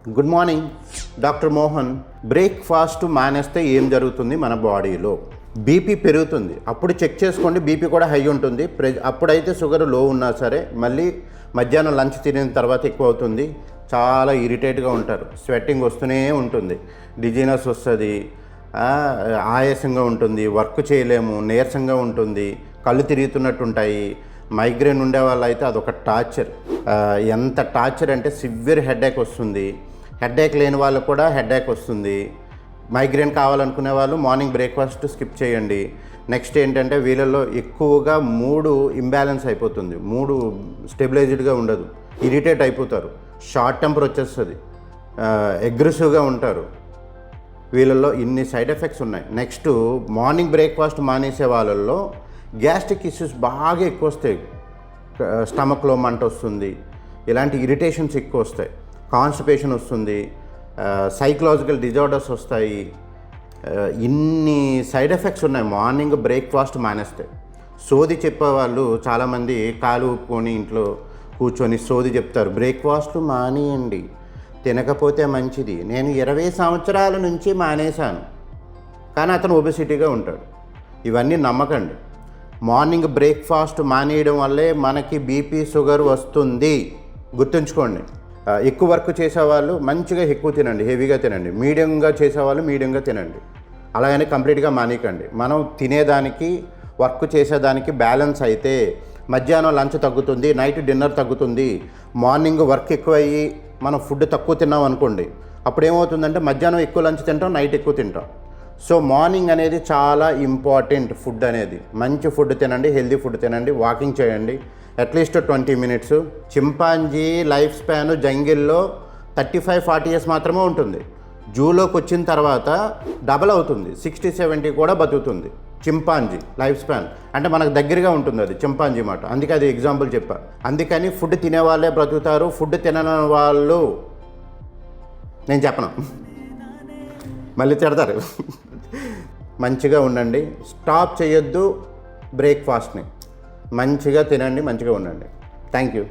Good morning, doctor Mohan. Breakfast మానేస్తే ఏం జరుగుతుంది మన బాడీలో? బీపీ పెరుగుతుంది. అప్పుడు చెక్ చేసుకోండి, బీపీ కూడా హై ఉంటుంది. అప్పుడైతే షుగర్ లో ఉన్నా సరే మళ్ళీ మధ్యాహ్నం లంచ్ తినిన తర్వాత ఎక్కువ అవుతుంది. చాలా ఇరిటేట్గా ఉంటారు, స్వెట్టింగ్ వస్తూనే ఉంటుంది, డిజీనెస్ వస్తుంది, ఆయాసంగా ఉంటుంది, వర్క్ చేయలేము, నీరసంగా ఉంటుంది, కళ్ళు తిరుగుతున్నట్టు ఉంటాయి. మైగ్రేన్ ఉండే వాళ్ళు అయితే అదొక టార్చర్. ఎంత టార్చర్ అంటే సివియర్ హెడేక్ వస్తుంది. హెడేక్ లేని వాళ్ళు కూడా హెడేక్ వస్తుంది. మైగ్రేన్ కావాలనుకునే వాళ్ళు మార్నింగ్ బ్రేక్ఫాస్ట్ స్కిప్ చేయండి. నెక్స్ట్ ఏంటంటే వీళ్ళల్లో ఎక్కువగా మూడు ఇంబ్యాలెన్స్ అయిపోతుంది, మూడు స్టెబిలైజ్డ్గా ఉండదు, ఇరిటేట్ అయిపోతారు, షార్ట్ టెంపర్ వచ్చేస్తుంది, అగ్రెసివ్గా ఉంటారు. వీళ్ళల్లో ఇన్ని సైడ్ ఎఫెక్ట్స్ ఉన్నాయి. నెక్స్ట్ మార్నింగ్ బ్రేక్ఫాస్ట్ మానేసే వాళ్ళల్లో గ్యాస్ట్రిక్ ఇష్యూస్ బాగా ఎక్కువ వస్తాయి. స్టమక్లో మంట వస్తుంది, ఇలాంటి ఇరిటేషన్స్ ఎక్కువ వస్తాయి, కాన్స్టిపేషన్ వస్తుంది, సైకలాజికల్ డిజార్డర్స్ వస్తాయి. ఇన్ని సైడ్ ఎఫెక్ట్స్ ఉన్నాయి మార్నింగ్ బ్రేక్ఫాస్ట్ మానేస్తే. సోది చెప్పేవాళ్ళు చాలామంది కాలు ఊపుకొని ఇంట్లో కూర్చొని సోది చెప్తారు, బ్రేక్ఫాస్ట్లు మానేయండి, తినకపోతే మంచిది. నేను 20 సంవత్సరాల నుంచి మానేశాను, కానీ అతను ఒబెసిటీగా ఉంటాడు. ఇవన్నీ నమ్మకండి. మార్నింగ్ బ్రేక్ఫాస్ట్ మానేయడం వల్లే మనకి బీపీ షుగర్ వస్తుంది, గుర్తుంచుకోండి. ఎక్కువ వర్క్ చేసేవాళ్ళు మంచిగా ఎక్కువ తినండి, హెవీగా తినండి. మీడియంగా చేసేవాళ్ళు మీడియంగా తినండి. అలాగని కంప్లీట్గా మానేయకండి. మనం తినేదానికి వర్క్ చేసేదానికి బ్యాలెన్స్ అయితే మధ్యాహ్నం లంచ్ తగ్గుతుంది, నైట్ డిన్నర్ తగ్గుతుంది. మార్నింగ్ వర్క్ ఎక్కువ అయ్యి మనం ఫుడ్ తక్కువ తిన్నాం అనుకోండి, అప్పుడు ఏమవుతుందంటే మధ్యాహ్నం ఎక్కువ లంచ్ తింటాం, నైట్ ఎక్కువ తింటాం. సో మార్నింగ్ అనేది చాలా ఇంపార్టెంట్. ఫుడ్ అనేది మంచి ఫుడ్ తినండి, హెల్దీ ఫుడ్ తినండి, వాకింగ్ చేయండి at least 20 minutes. Chimpanzee life span జంగిల్లో 35-40 ఇయర్స్ మాత్రమే ఉంటుంది. జూలోకి వచ్చిన తర్వాత డబల్ అవుతుంది, 60-70 కూడా బతుకుతుంది చింపాంజీ లైఫ్ స్పాన్. అంటే మనకు దగ్గరగా ఉంటుంది అది చింపాంజీ మాట, అందుకే అది ఎగ్జాంపుల్ చెప్పా. అందుకని ఫుడ్ తినే వాళ్ళే బ్రతుకుతారు, ఫుడ్ తినని వాళ్ళు నేను చెప్పను, మళ్ళీ తిడతారు. మంచిగా ఉండండి, స్టాప్ చేయొద్దు బ్రేక్ఫాస్ట్ని, మంచిగా తినండి, మంచిగా ఉండండి. Thank you.